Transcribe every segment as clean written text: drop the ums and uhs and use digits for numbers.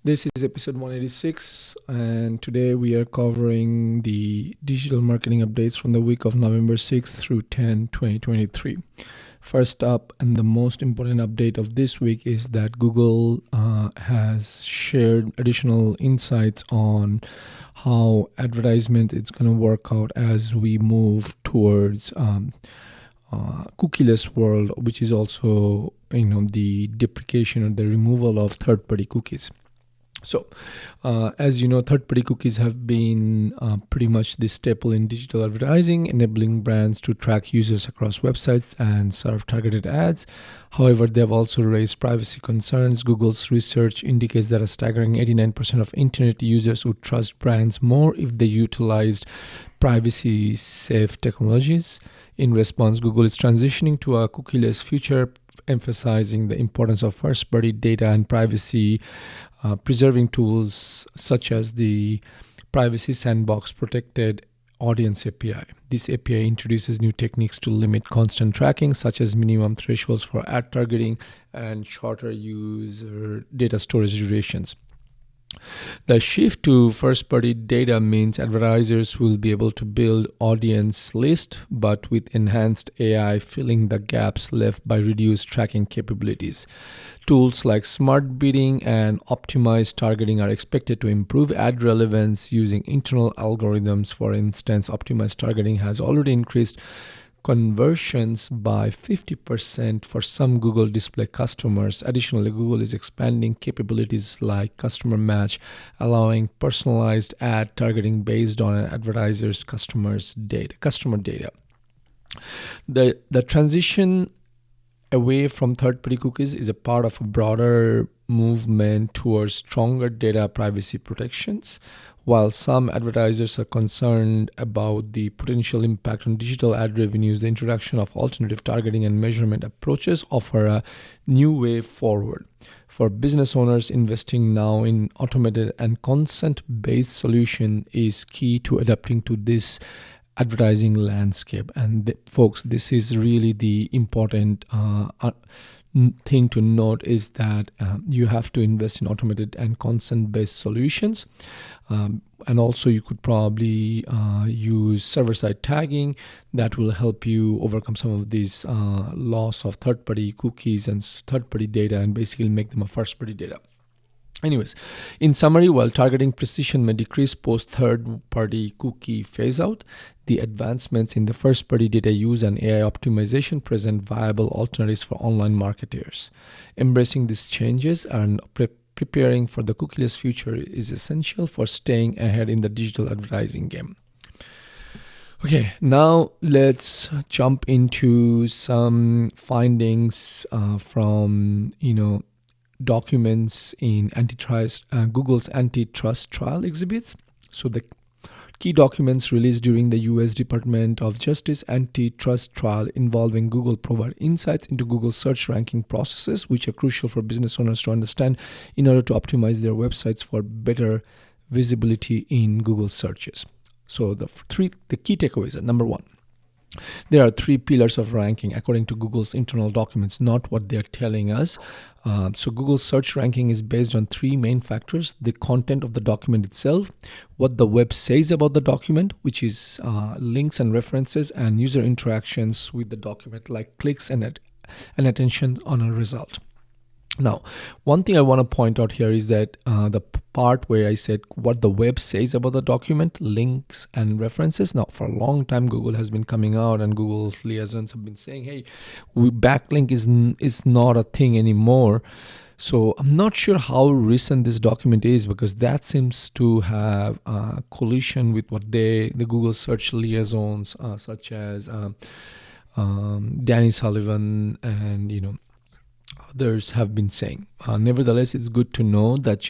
This is episode 186, and today we are covering the digital marketing updates from the week of November 6th through 10, 2023. First up, and the most important update of this week is that Google has shared additional insights on how advertisement is going to work out as we move towards cookieless world, which is also the deprecation or the removal of third-party cookies. So, as you know, third-party cookies have been pretty much the staple in digital advertising, enabling brands to track users across websites and serve targeted ads. However, they have also raised privacy concerns. Google's research indicates that a staggering 89% of internet users would trust brands more if they utilized privacy-safe technologies. In response, Google is transitioning to a cookieless future, emphasizing the importance of first-party data and privacy preserving tools such as the Privacy Sandbox Protected Audience API. This API introduces new techniques to limit constant tracking, such as minimum thresholds for ad targeting and shorter user data storage durations. The shift to first-party data means advertisers will be able to build audience lists, but with enhanced AI filling the gaps left by reduced tracking capabilities. Tools like smart bidding and optimized targeting are expected to improve ad relevance using internal algorithms. For instance, optimized targeting has already increased conversions by 50% for some Google Display customers. Additionally, Google is expanding capabilities like customer match, allowing personalized ad targeting based on an advertiser's customer data. The transition away from third-party cookies is a part of a broader movement towards stronger data privacy protections. While some advertisers are concerned about the potential impact on digital ad revenues, the introduction of alternative targeting and measurement approaches offer a new way forward. For business owners, investing now in automated and consent-based solution is key to adapting to this advertising landscape. And folks, this is really the important thing to note, is that you have to invest in automated and consent-based solutions. And also you could probably use server-side tagging that will help you overcome some of these loss of third-party cookies and third-party data and basically make them a first-party data. Anyways, in summary, while targeting precision may decrease post third-party cookie phase-out, the advancements in the first-party data use and AI optimization present viable alternatives for online marketers. Embracing these changes and preparing for the cookieless future is essential for staying ahead in the digital advertising game. Okay, now let's jump into some findings from documents in Google's antitrust trial exhibits. So the key documents released during the U.S. Department of Justice antitrust trial involving Google provide insights into Google's search ranking processes, which are crucial for business owners to understand in order to optimize their websites for better visibility in Google searches. So the key takeaways are: number one, there are three pillars of ranking according to Google's internal documents, not what they're telling us. So Google's search ranking is based on three main factors: the content of the document itself, what the web says about the document, which is links and references, and user interactions with the document, like clicks and attention on a result. Now, one thing I want to point out here is that the part where I said what the web says about the document, links and references. Now, for a long time, Google has been coming out and Google liaisons have been saying, hey, backlink is not a thing anymore. So I'm not sure how recent this document is, because that seems to have a collision with what the Google search liaisons such as Danny Sullivan and others have been saying. Nevertheless, it's good to know that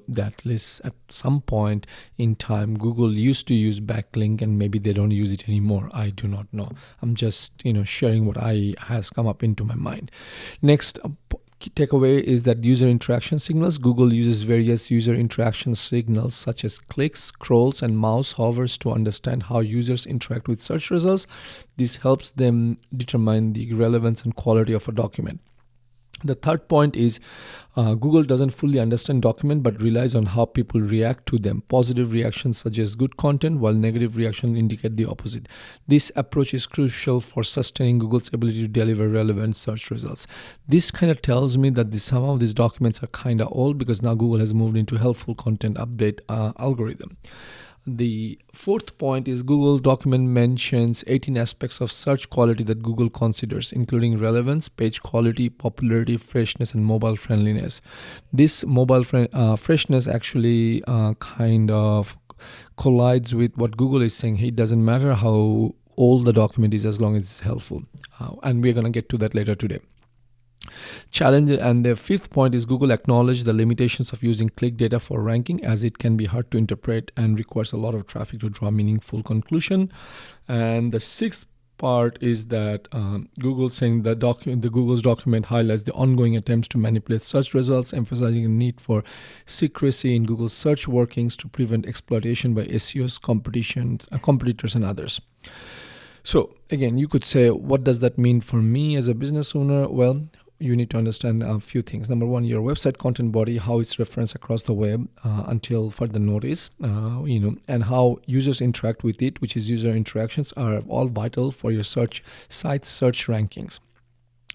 that at least at some point in time Google used to use backlink and maybe they don't use it anymore. I do not know. I'm just sharing what has come up into my mind. Next key takeaway is that user interaction signals. Google uses various user interaction signals such as clicks, scrolls, and mouse hovers to understand how users interact with search results. This helps them determine the relevance and quality of a document. The third point is Google doesn't fully understand document but relies on how people react to them. Positive reactions suggest good content, while negative reactions indicate the opposite. This approach is crucial for sustaining Google's ability to deliver relevant search results. This kind of tells me that some of these documents are kind of old, because now Google has moved into helpful content update algorithm. The fourth point is Google document mentions 18 aspects of search quality that Google considers, including relevance, page quality, popularity, freshness, and mobile friendliness. This mobile freshness actually kind of collides with what Google is saying. It doesn't matter how old the document is as long as it's helpful. And we're going to get to that later today. Challenge. And the fifth point is Google acknowledged the limitations of using click data for ranking, as it can be hard to interpret and requires a lot of traffic to draw meaningful conclusion. And the sixth part is that Google saying the Google's document highlights the ongoing attempts to manipulate search results, emphasizing a need for secrecy in Google's search workings to prevent exploitation by SEOs, competitors, and others. So again, you could say, what does that mean for me as a business owner? Well, you need to understand a few things. Number one, your website content body, how it's referenced across the web until further notice, and how users interact with it, which is user interactions, are all vital for your site's search rankings.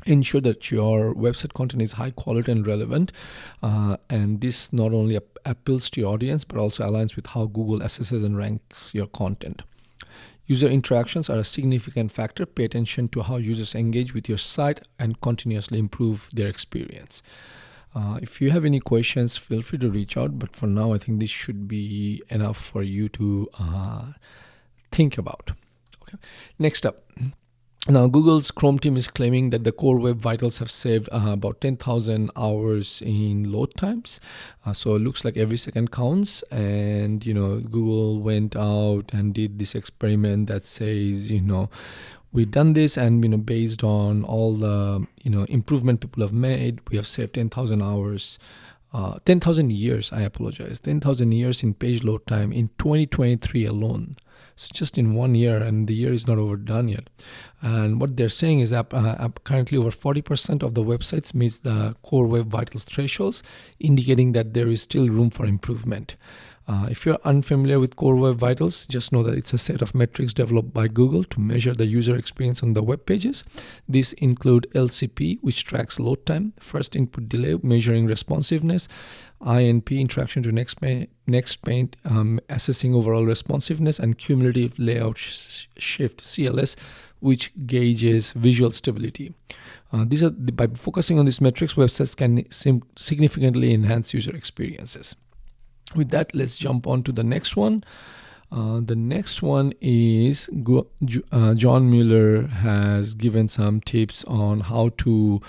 Ensure that your website content is high quality and relevant, and this not only appeals to your audience but also aligns with how Google assesses and ranks your content. User interactions are a significant factor. Pay attention to how users engage with your site and continuously improve their experience. If you have any questions, feel free to reach out. But for now, I think this should be enough for you to think about. Okay. Next up. Now, Google's Chrome team is claiming that the Core Web Vitals have saved about 10,000 hours in load times. So it looks like every second counts. And, Google went out and did this experiment that says, we've done this, and, based on all the, improvement people have made, we have saved 10,000 hours. 10,000 years, I apologize, 10,000 years in page load time in 2023 alone. So just in 1 year, and the year is not overdone yet. And what they're saying is that currently over 40% of the websites meets the Core Web Vitals thresholds, indicating that there is still room for improvement. If you're unfamiliar with Core Web Vitals, just know that it's a set of metrics developed by Google to measure the user experience on the web pages. These include LCP, which tracks load time, first input delay, measuring responsiveness, INP, interaction to next paint, assessing overall responsiveness, and cumulative layout shift, CLS, which gauges visual stability. By focusing on these metrics, websites can significantly enhance user experiences. With that, let's jump on to the next one. The next one is John Mueller has given some tips on how to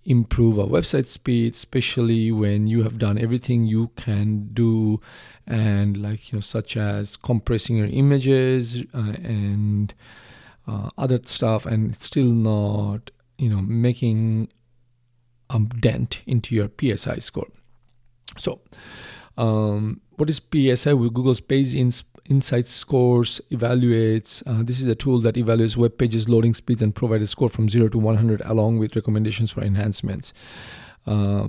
improve a website speed, especially when you have done everything you can do, and such as compressing your images and other stuff, and still not making a dent into your PSI score. So what is PSI? Google's Page Insights Scores evaluates. This is a tool that evaluates web pages loading speeds and provides a score from 0 to 100 along with recommendations for enhancements.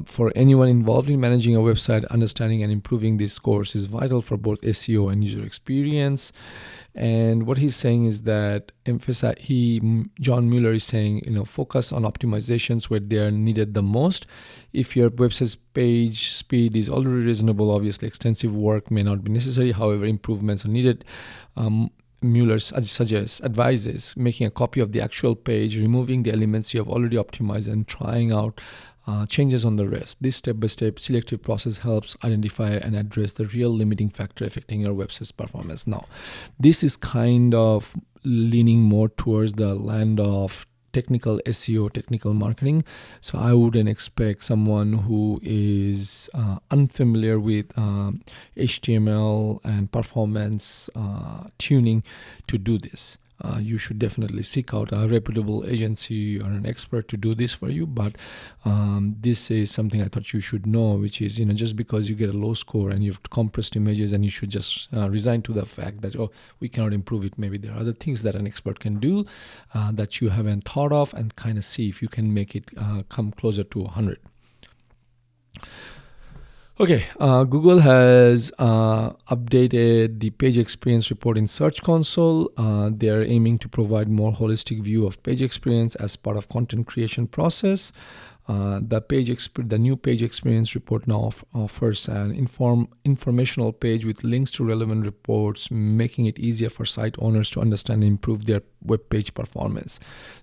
For anyone involved in managing a website, understanding and improving these scores is vital for both SEO and user experience. And what he's saying is that John Mueller is saying, focus on optimizations where they are needed the most. If your website's page speed is already reasonable, obviously extensive work may not be necessary. However, improvements are needed. Mueller advises making a copy of the actual page, removing the elements you have already optimized, and trying out changes on the rest. This step-by-step selective process helps identify and address the real limiting factor affecting your website's performance. Now, this is kind of leaning more towards the land of technical SEO, technical marketing. So I wouldn't expect someone who is unfamiliar with HTML and performance tuning to do this. you should definitely seek out a reputable agency or an expert to do this for you. But this is something I thought you should know, which is, just because you get a low score and you've compressed images, and you should just resign to the fact that, oh, we cannot improve it. Maybe there are other things that an expert can do that you haven't thought of, and kind of see if you can make it come closer to 100. Okay, Google has updated the page experience report in Search Console. They are aiming to provide more holistic view of page experience as part of content creation process. The new page experience report now offers an informational page with links to relevant reports, making it easier for site owners to understand and improve their web page performance.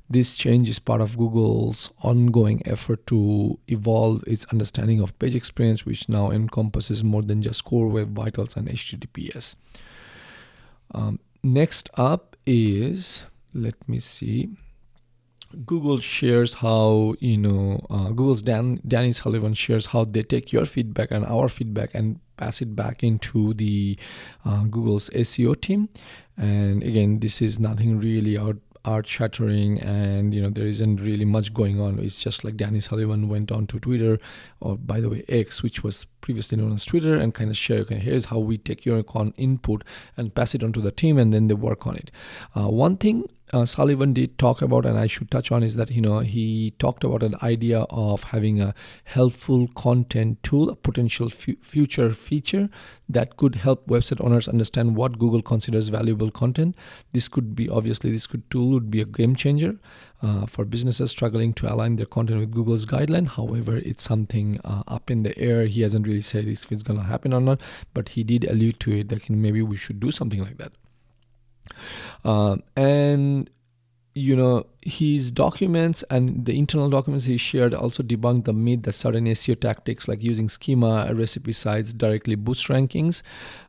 This change is part of Google's ongoing effort to evolve its understanding of page experience, which now encompasses more than just core web vitals and HTTPS. Next up is, let me see. Google shares how, Google's Danny Sullivan shares how they take your feedback and our feedback and pass it back into the Google's SEO team. And again, this is nothing really earth-shattering, and there isn't really much going on. It's just like Danny Sullivan went on to Twitter, or by the way X, which was previously known as Twitter, and kind of share, okay, here's how we take your input and pass it on to the team, and then they work on it. One thing Sullivan did talk about, and I should touch on, is that he talked about an idea of having a helpful content tool, a potential future feature that could help website owners understand what Google considers valuable content. This tool would be a game changer for businesses struggling to align their content with Google's guideline. However, it's something up in the air. He hasn't really said if it's going to happen or not, but he did allude to it that maybe we should do something like that. And his documents and the internal documents he shared also debunked the myth that certain SEO tactics like using schema recipe sites directly boost rankings,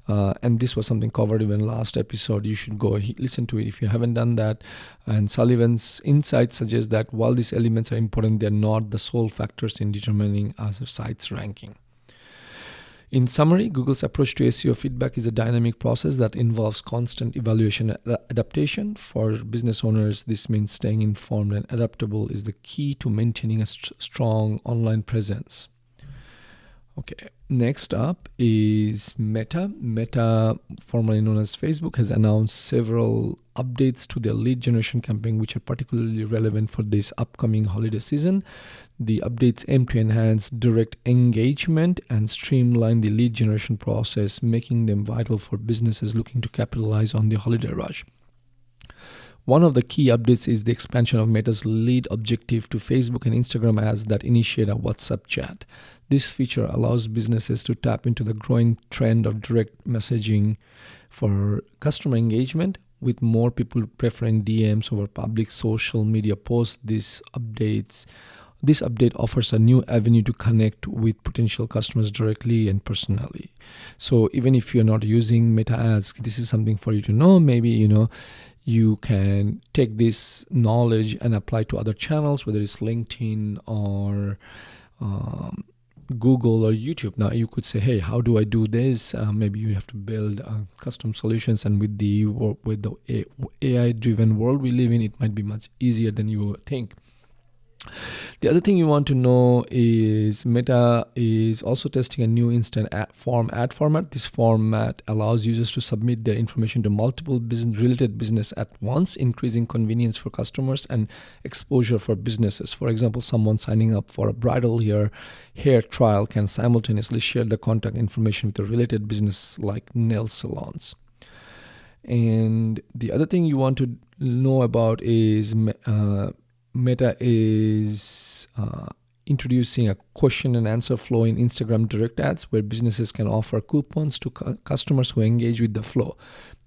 and this was something covered even last episode. You should go listen to it if you haven't done that. And Sullivan's insights suggest that while these elements are important, they're not the sole factors in determining a site's ranking. In summary, Google's approach to SEO feedback is a dynamic process that involves constant evaluation and adaptation. For business owners, this means staying informed and adaptable is the key to maintaining a strong online presence. Okay, next up is Meta. Meta, formerly known as Facebook, has announced several updates to their lead generation campaign, which are particularly relevant for this upcoming holiday season. The updates aim to enhance direct engagement and streamline the lead generation process, making them vital for businesses looking to capitalize on the holiday rush. One of the key updates is the expansion of Meta's lead objective to Facebook and Instagram ads that initiate a WhatsApp chat. This feature allows businesses to tap into the growing trend of direct messaging for customer engagement, with more people preferring DMs over public social media posts. This update offers a new avenue to connect with potential customers directly and personally. So even if you're not using Meta ads, this is something for you to know. Maybe, you can take this knowledge and apply to other channels, whether it's LinkedIn or Google or YouTube. Now you could say, hey, how do I do this? Maybe you have to build custom solutions, and with the AI-driven world we live in, it might be much easier than you think. The other thing you want to know is Meta is also testing a new instant ad format. This format allows users to submit their information to multiple related business at once, increasing convenience for customers and exposure for businesses. For example, someone signing up for a bridal hair trial can simultaneously share the contact information with a related business like nail salons. And the other thing you want to know about is Meta is introducing a question and answer flow in Instagram direct ads, where businesses can offer coupons to customers who engage with the flow.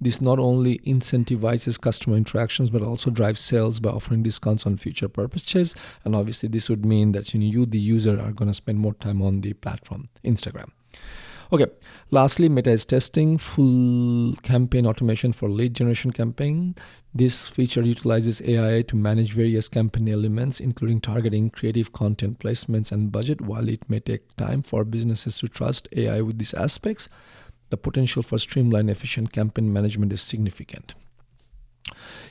This not only incentivizes customer interactions, but also drives sales by offering discounts on future purchases. And obviously this would mean that you, the user, are going to spend more time on the platform, Instagram. Okay, lastly, Meta is testing full campaign automation for lead generation campaign. This feature utilizes AI to manage various campaign elements, including targeting, creative content placements, and budget. While it may take time for businesses to trust AI with these aspects, the potential for streamlined, efficient campaign management is significant.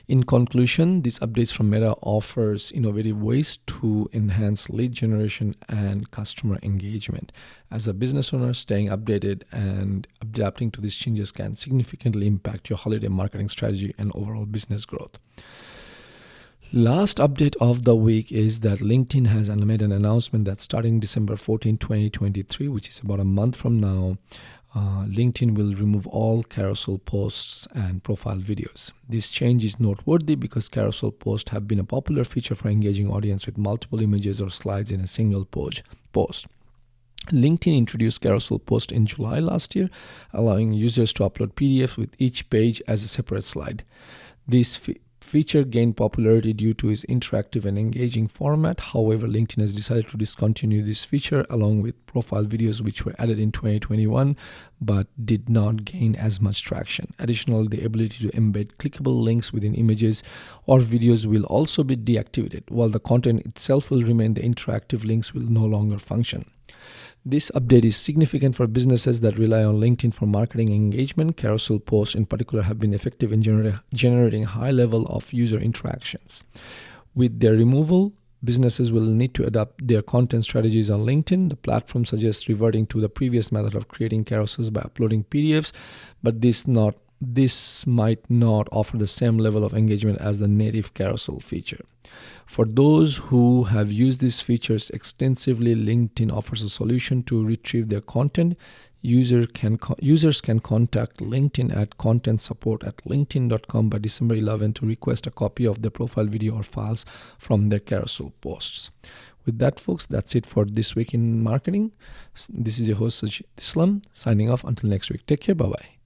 In conclusion, these updates from Meta offers innovative ways to enhance lead generation and customer engagement. As a business owner, staying updated and adapting to these changes can significantly impact your holiday marketing strategy and overall business growth. Last update of the week is that LinkedIn has made an announcement that starting December 14, 2023, which is about a month from now, LinkedIn will remove all carousel posts and profile videos. This change is noteworthy because carousel posts have been a popular feature for engaging audience with multiple images or slides in a single post. LinkedIn introduced carousel post in July last year, allowing users to upload PDFs with each page as a separate slide. This feature gained popularity due to its interactive and engaging format. However, LinkedIn has decided to discontinue this feature along with profile videos, which were added in 2021 but did not gain as much traction. Additionally, the ability to embed clickable links within images or videos will also be deactivated. While the content itself will remain, the interactive links will no longer function. This update is significant for businesses that rely on LinkedIn for marketing engagement. Carousel posts in particular have been effective in generating high level of user interactions. With their removal, businesses will need to adapt their content strategies on LinkedIn. The platform suggests reverting to the previous method of creating carousels by uploading PDFs, but this might not offer the same level of engagement as the native carousel feature. For those who have used these features extensively, LinkedIn offers a solution to retrieve their content. Users can contact LinkedIn at contentsupport@linkedin.com by December 11 to request a copy of their profile video or files from their carousel posts. With that, folks, that's it for this week in marketing. This is your host, Sajid Islam, signing off until next week. Take care. Bye-bye.